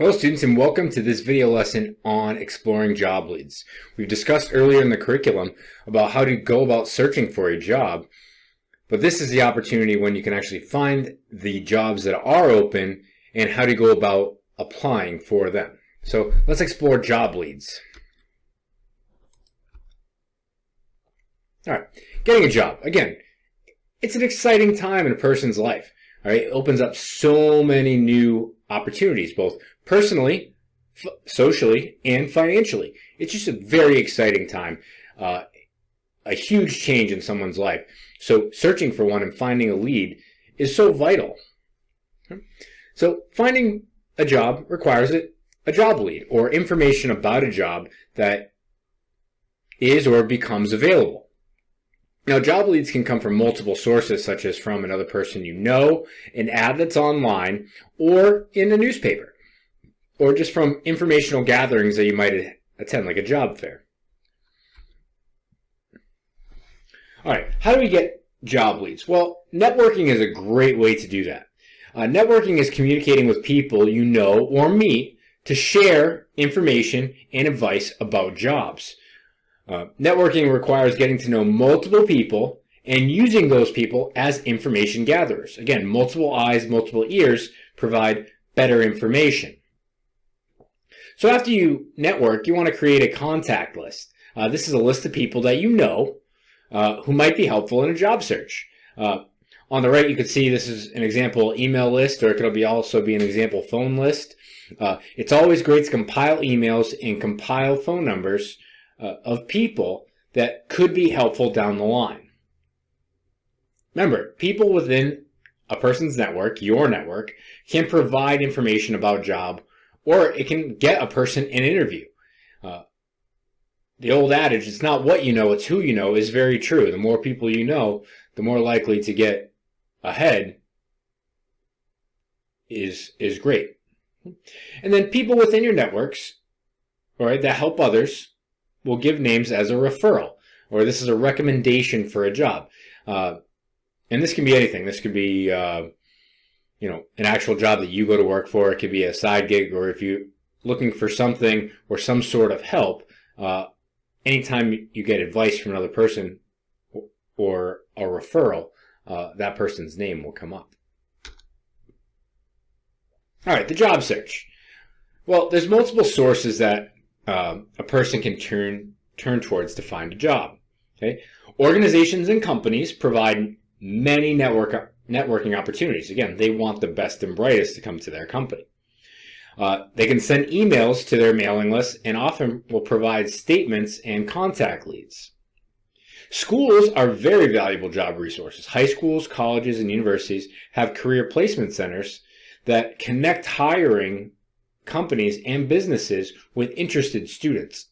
Hello students, and welcome to this video lesson on exploring job leads. We've discussed earlier in the curriculum about how to go about searching for a job, but this is the opportunity when you can actually find the jobs that are open and how to go about applying for them. So let's explore job leads. All right, getting a job. Again, it's an exciting time in a person's life. All right, it opens up so many new opportunities, both personally, socially, and financially. It's just a very exciting time, a huge change in someone's life. So searching for one and finding a lead is so vital. So finding a job requires a job lead, or information about a job that is or becomes available. Now, job leads can come from multiple sources, such as from another person you know, an ad that's online, or in a newspaper, or just from informational gatherings that you might attend, like a job fair. All right, how do we get job leads? Well, networking is a great way to do that. Networking is communicating with people you know or meet to share information and advice about jobs. Networking requires getting to know multiple people and using those people as information gatherers. Again, multiple eyes, multiple ears provide better information. So after you network, you want to create a contact list. This is a list of people that you know who might be helpful in a job search. On the right, you can see this is an example email list, or it could also be an example phone list. It's always great to compile emails and compile phone numbers of people that could be helpful down the line. Remember, people within a person's network, your network, can provide information about a job, or it can get a person an interview. The old adage, it's not what you know, it's who you know, is very true. The more people you know, the more likely to get ahead is great. And then people within your networks, all right, that help others, will give names as a referral, or this is a recommendation for a job. And this can be anything. This could be, an actual job that you go to work for. It could be a side gig, or if you're looking for something or some sort of help, anytime you get advice from another person or a referral, that person's name will come up. All right, the job search. Well, there's multiple sources that a person can turn towards to find a job. Okay, organizations and companies provide many networking opportunities. Again, they want the best and brightest to come to their company. They can send emails to their mailing list and often will provide statements and contact leads. Schools are very valuable job resources. High schools, colleges, and universities have career placement centers that connect hiring companies and businesses with interested students.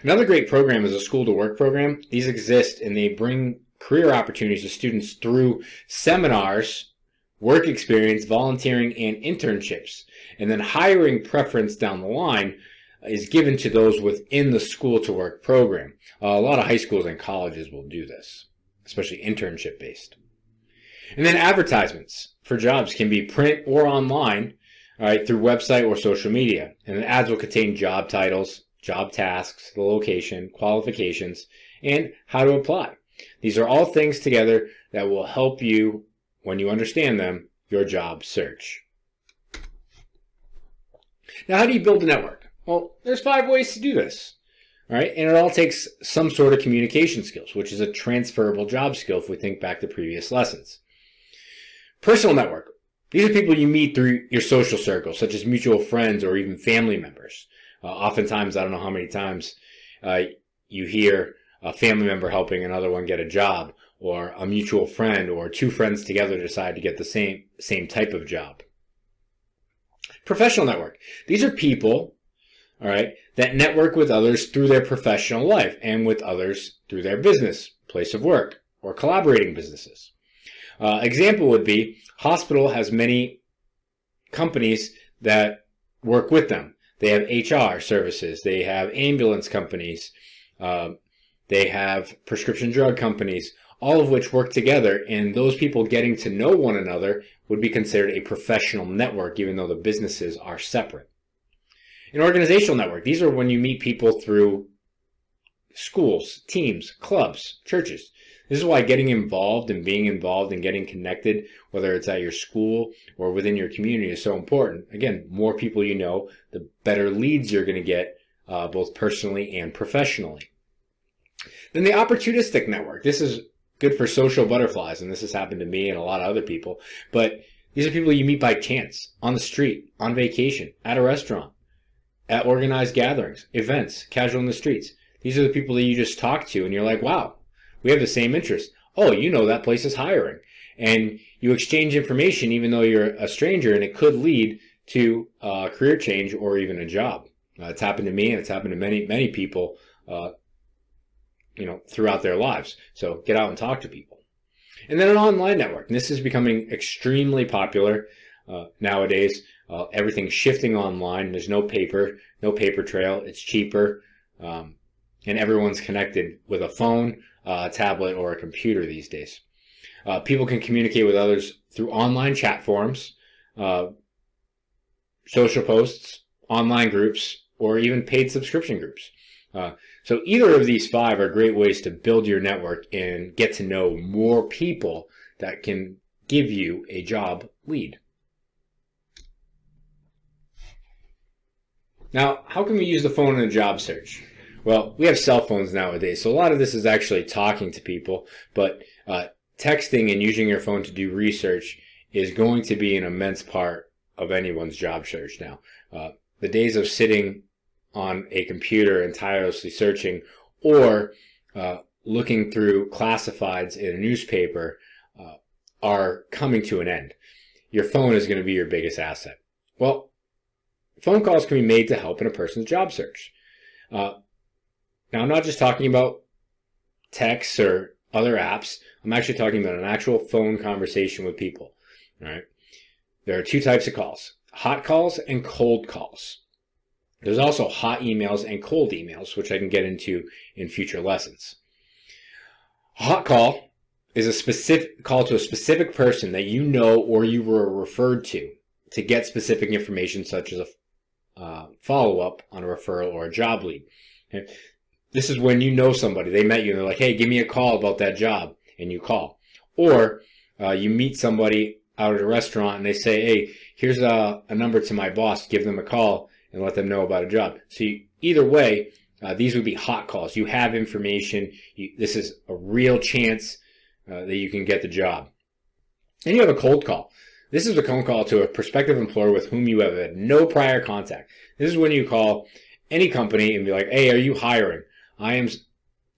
Another great program is a school to work program. These exist and they bring career opportunities to students through seminars, work experience, volunteering, and internships. And then hiring preference down the line is given to those within the school to work program. A lot of high schools and colleges will do this, especially internship based. And then advertisements for jobs can be print or online, all right, through website or social media. And the ads will contain job titles, job tasks, the location, qualifications, and how to apply. These are all things together that will help you, when you understand them, your job search. Now, how do you build a network? Well, there's 5 ways to do this. All right, and it all takes some sort of communication skills, which is a transferable job skill if we think back to previous lessons. Personal network. These are people you meet through your social circle, such as mutual friends or even family members. Oftentimes, I don't know how many times you hear a family member helping another one get a job, or a mutual friend or 2 friends together decide to get the same type of job. Professional network. These are people, all right, that network with others through their professional life and with others through their business, place of work, or collaborating businesses. Example would be hospital has many companies that work with them. They have HR services. They have ambulance companies. They have prescription drug companies. all of which work together, and those people getting to know one another would be considered a professional network, even though the businesses are separate. An organizational network, these are when you meet people through schools, teams, clubs, churches. This is why getting involved and being involved and getting connected, whether it's at your school or within your community, is so important. Again, more people you know, the better leads you're going to get, both personally and professionally. Then the opportunistic network. This is good for social butterflies, and this has happened to me and a lot of other people. But these are people you meet by chance, on the street, on vacation, at a restaurant, at organized gatherings, events, casual in the streets. These are the people that you just talk to, and you're like, wow, we have the same interest. Oh, you know that place is hiring. And you exchange information even though you're a stranger, and it could lead to a career change or even a job. It's happened to me, and it's happened to many, many people throughout their lives. So get out and talk to people. And then an online network. And this is becoming extremely popular nowadays. Everything's shifting online. There's no paper trail. It's cheaper. And everyone's connected with a phone, a tablet, or a computer these days. People can communicate with others through online chat forums, social posts, online groups, or even paid subscription groups. So either of these 5 are great ways to build your network and get to know more people that can give you a job lead. Now, how can we use the phone in a job search? Well, we have cell phones nowadays, so a lot of this is actually talking to people, but texting and using your phone to do research is going to be an immense part of anyone's job search now. The days of sitting on a computer and tirelessly searching, or looking through classifieds in a newspaper, are coming to an end. Your phone is going to be your biggest asset. Well, phone calls can be made to help in a person's job search. Now, I'm not just talking about texts or other apps. I'm actually talking about an actual phone conversation with people. All right. There are 2 types of calls: hot calls and cold calls. There's also hot emails and cold emails, which I can get into in future lessons. A hot call is a specific call to a specific person that you know or you were referred to get specific information, such as a follow-up on a referral or a job lead. Okay? This is when you know somebody, they met you and they're like, hey, give me a call about that job, and you call. Or you meet somebody out at a restaurant and they say, hey, here's a number to my boss, give them a call and let them know about a job. So either way, these would be hot calls. You have information. This is a real chance that you can get the job. And you have a cold call. This is a cold call to a prospective employer with whom you have had no prior contact. This is when you call any company and be like, hey, are you hiring? I am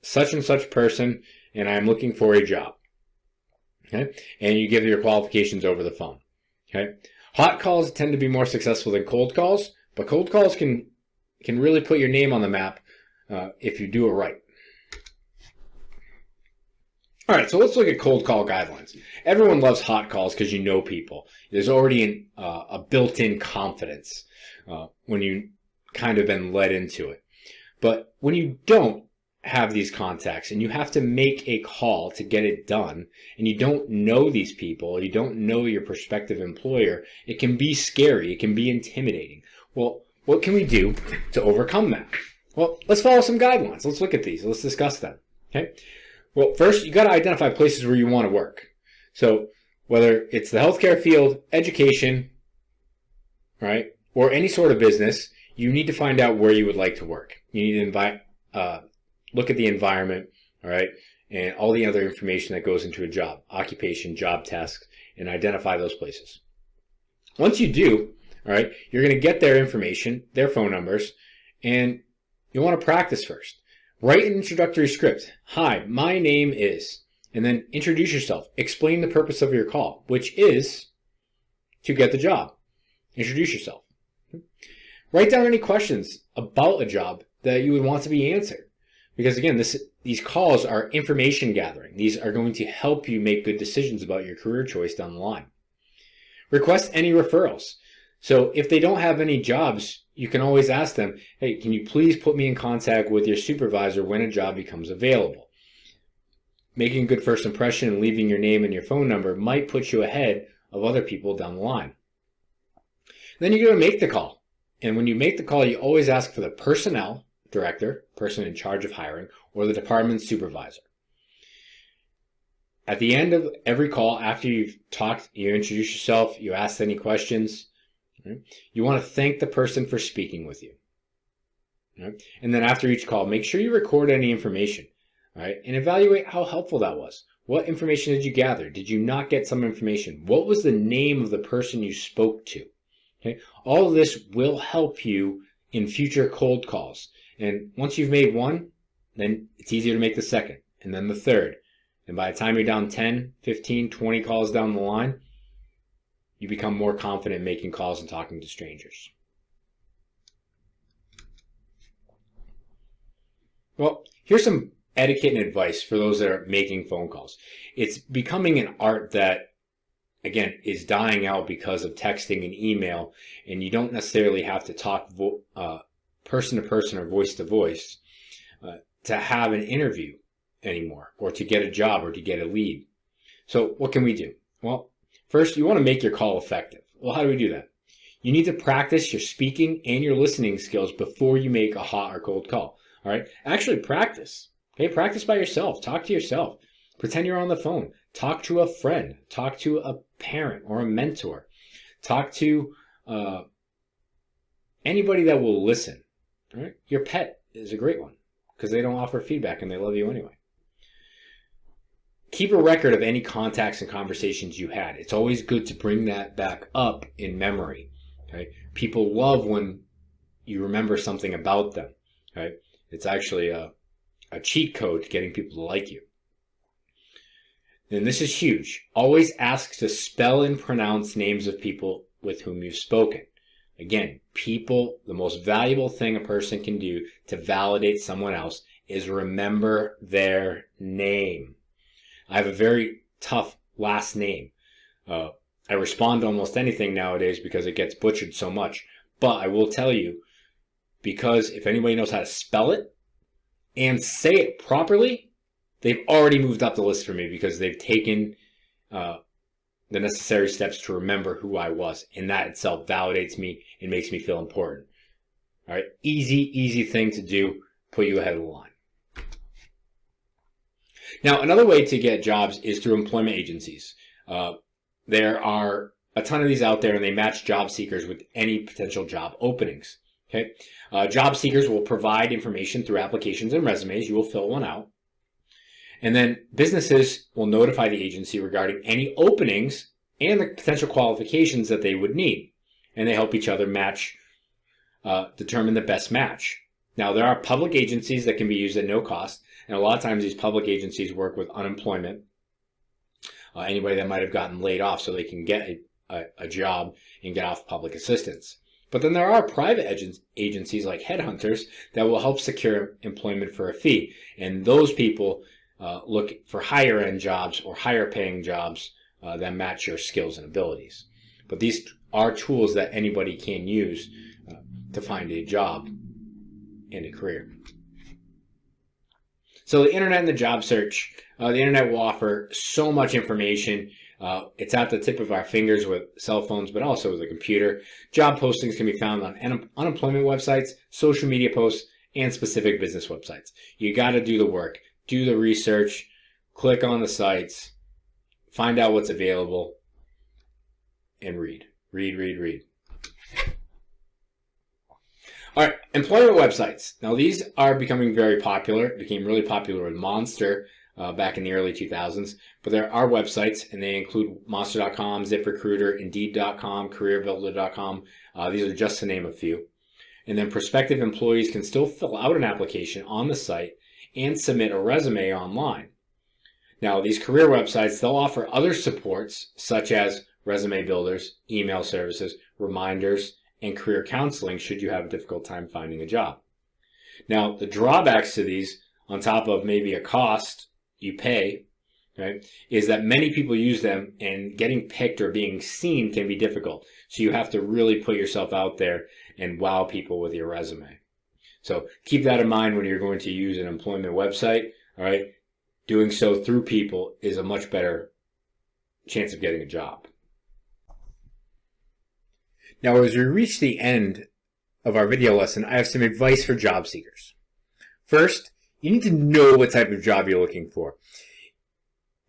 such and such person, and I am looking for a job. Okay? And you give your qualifications over the phone. Okay? Hot calls tend to be more successful than cold calls, but cold calls can really put your name on the map if you do it right. All right, so let's look at cold call guidelines. Everyone loves hot calls because you know people. There's already a built-in confidence when you kind of been led into it. But when you don't have these contacts and you have to make a call to get it done, and you don't know these people, you don't know your prospective employer, it can be scary, it can be intimidating. Well, what can we do to overcome that? Well, let's follow some guidelines. Let's look at these. Let's discuss them. Okay? Well, first, you got to identify places where you want to work. So whether it's the healthcare field, education, right, or any sort of business, you need to find out where you would like to work. You need to look at the environment, all right, and all the other information that goes into a job, occupation, job tasks, and identify those places. Once you do, all right, you're going to get their information, their phone numbers, and you want to practice first. Write an introductory script. Hi, my name is, and then introduce yourself. Explain the purpose of your call, which is to get the job. Introduce yourself. Write down any questions about a job that you would want to be answered. Because again, these calls are information gathering. These are going to help you make good decisions about your career choice down the line. Request any referrals. So if they don't have any jobs, you can always ask them, hey, can you please put me in contact with your supervisor when a job becomes available? making a good first impression and leaving your name and your phone number might put you ahead of other people down the line. Then you're going to make the call. And when you make the call, you always ask for the personnel director, person in charge of hiring, or the department supervisor. At the end of every call, after you've talked, you introduce yourself, you ask any questions, right? You want to thank the person for speaking with you. Right? And then after each call, make sure you record any information, right? And evaluate how helpful that was. What information did you gather? Did you not get some information? What was the name of the person you spoke to? Okay? All of this will help you in future cold calls. And once you've made one, then it's easier to make the second, and then the third. And by the time you're down 10, 15, 20 calls down the line, you become more confident making calls and talking to strangers. Well, here's some etiquette and advice for those that are making phone calls. It's becoming an art that, again, is dying out because of texting and email, and you don't necessarily have to talk person to person or voice to voice to have an interview anymore, or to get a job, or to get a lead. So what can we do? Well, first, you want to make your call effective. Well, how do we do that? You need to practice your speaking and your listening skills before you make a hot or cold call. All right? Actually practice. Okay? Practice by yourself. Talk to yourself. Pretend you're on the phone. Talk to a friend. Talk to a parent or a mentor. Talk to anybody that will listen. All right? Your pet is a great one because they don't offer feedback and they love you anyway. Keep a record of any contacts and conversations you had. It's always good to bring that back up in memory. Okay? People love when you remember something about them. Okay? It's actually a cheat code to getting people to like you. And this is huge. Always ask to spell and pronounce names of people with whom you've spoken. Again, people, the most valuable thing a person can do to validate someone else is remember their name. I have a very tough last name. I respond to almost anything nowadays because it gets butchered so much. But I will tell you, because if anybody knows how to spell it and say it properly, they've already moved up the list for me because they've taken the necessary steps to remember who I was. And that itself validates me and makes me feel important. All right, easy thing to do, put you ahead of the line. Now, another way to get jobs is through employment agencies. There are a ton of these out there, and they match job seekers with any potential job openings. Okay, job seekers will provide information through applications and resumes. You will fill one out. And then businesses will notify the agency regarding any openings and the potential qualifications that they would need. And they help each other determine the best match. Now, there are public agencies that can be used at no cost. And a lot of times these public agencies work with unemployment, anybody that might have gotten laid off so they can get a job and get off public assistance. But then there are private agencies like headhunters that will help secure employment for a fee. And those people look for higher end jobs or higher paying jobs that match your skills and abilities. But these are tools that anybody can use to find a job and a career. So the internet and the job search, the internet will offer so much information. It's at the tip of our fingers with cell phones, but also with a computer. Job postings can be found on unemployment websites, social media posts, and specific business websites. You got to do the work, do the research, click on the sites, find out what's available, and read. All right, employment websites. Now, these are becoming very popular. It became really popular with Monster back in the early 2000s. But there are websites, and they include Monster.com, ZipRecruiter, Indeed.com, CareerBuilder.com. These are just to name a few. And then prospective employees can still fill out an application on the site and submit a resume online. Now, these career websites, they'll offer other supports, such as resume builders, email services, reminders, and career counseling should you have a difficult time finding a job. Now, the drawbacks to these, on top of maybe a cost you pay, right, is that many people use them, and getting picked or being seen can be difficult. So you have to really put yourself out there and wow people with your resume. So keep that in mind when you're going to use an employment website. All right, doing so through people is a much better chance of getting a job. Now, as we reach the end of our video lesson, I have some advice for job seekers. First, you need to know what type of job you're looking for.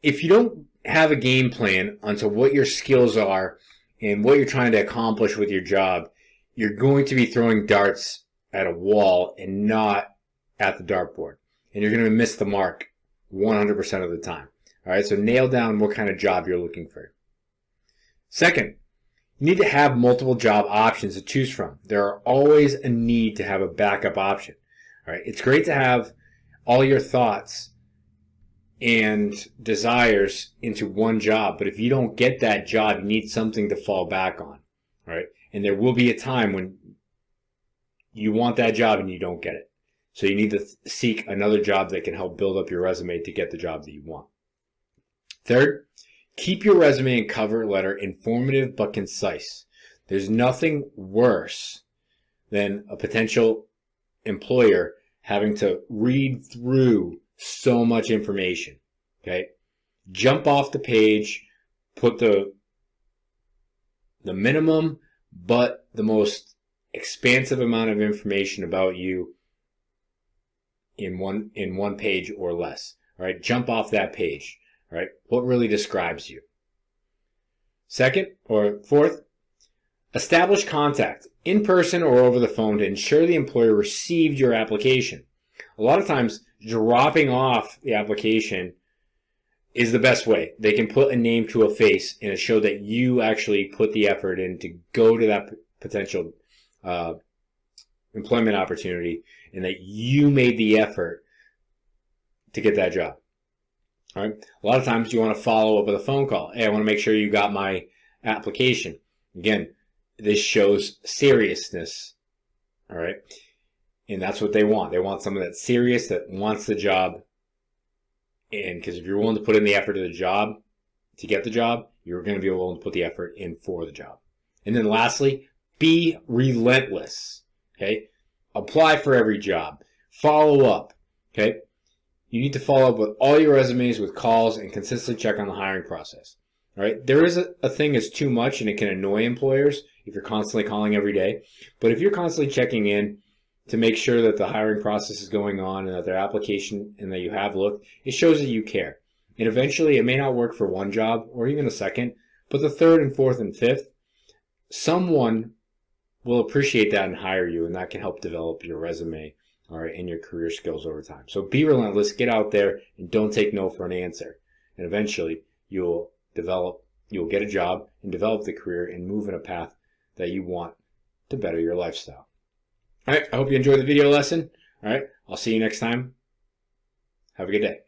If you don't have a game plan onto what your skills are and what you're trying to accomplish with your job, you're going to be throwing darts at a wall and not at the dartboard. And you're going to miss the mark 100% of the time. All right, so nail down what kind of job you're looking for. Second, you need to have multiple job options to choose from. There are always a need to have a backup option. All right, it's great to have all your thoughts and desires into one job, but if you don't get that job, you need something to fall back on. All right, and there will be a time when you want that job and you don't get it. So you need to seek another job that can help build up your resume to get the job that you want. Third, keep your resume and cover letter informative but concise. There's nothing worse than a potential employer having to read through so much information. Okay? Jump off the page, put the minimum but the most expansive amount of information about you in one page or less. All right? Jump off that page. All right? What really describes you? Second or fourth, establish contact in person or over the phone to ensure the employer received your application. A lot of times, dropping off the application is the best way. They can put a name to a face and show that you actually put the effort in to go to that potential employment opportunity and that you made the effort to get that job. All right. A lot of times you want to follow up with a phone call. Hey, I want to make sure you got my application. Again, this shows seriousness. All right. And that's what they want. They want someone that's serious, that wants the job. And because if you're willing to put in the effort of the job to get the job, you're going to be willing to put the effort in for the job. And then lastly, be relentless. Okay. Apply for every job. Follow up. Okay. You need to follow up with all your resumes with calls and consistently check on the hiring process. All right. There is a thing that's too much and it can annoy employers if you're constantly calling every day. But if you're constantly checking in to make sure that the hiring process is going on and that their application and that you have looked, it shows that you care. And eventually it may not work for one job or even a second, but the third and fourth and fifth, someone will appreciate that and hire you, and that can help develop your resume, all right, and your career skills over time. So be relentless, get out there, and don't take no for an answer. And eventually you'll get a job and develop the career and move in a path that you want to better your lifestyle. All right, I hope you enjoyed the video lesson. All right, I'll see you next time. Have a good day.